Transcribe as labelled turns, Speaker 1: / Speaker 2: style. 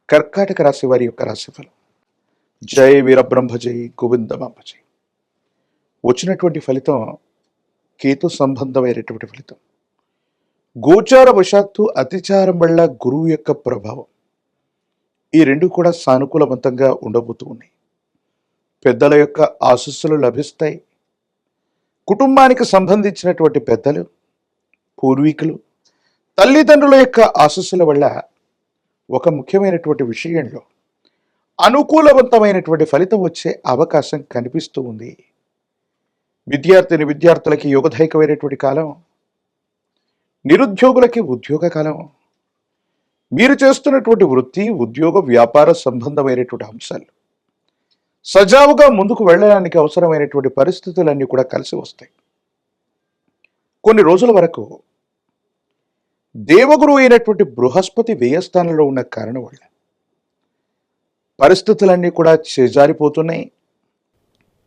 Speaker 1: కర్కాటక రాశి వారి యొక్క రాశిఫలం. జై వీరబ్రహ్మ జై గోవిందమాంబ జై. వచ్చినటువంటి ఫలితం కేతు సంబంధమైనటువంటి ఫలితం. గోచార వశాత్తు అతిచారం వల్ల గురువు యొక్క ప్రభావం, ఈ రెండు కూడా సానుకూలవంతంగా ఉండబోతూ ఉన్నాయి. పెద్దల యొక్క ఆశీస్సులు లభిస్తాయి. కుటుంబానికి సంబంధించినటువంటి పెద్దలు, పూర్వీకులు, తల్లిదండ్రుల యొక్క ఆశీస్సుల వల్ల ఒక ముఖ్యమైనటువంటి విషయంలో అనుకూలవంతమైనటువంటి ఫలితం వచ్చే అవకాశం కనిపిస్తూ ఉంది. విద్యార్థులకి యోగదాయకమైనటువంటి కాలం, నిరుద్యోగులకి ఉద్యోగ కాలం. మీరు చేస్తున్నటువంటి వృత్తి, ఉద్యోగ, వ్యాపార సంబంధమైనటువంటి అంశాలు సజావుగా ముందుకు వెళ్ళడానికి అవసరమైనటువంటి పరిస్థితులన్నీ కూడా కలిసి వస్తాయి. కొన్ని రోజుల వరకు దేవగురువు అయినటువంటి బృహస్పతి వ్యయస్థానంలో ఉన్న కారణం వల్ల పరిస్థితులన్నీ కూడా చేజారిపోతున్నాయి.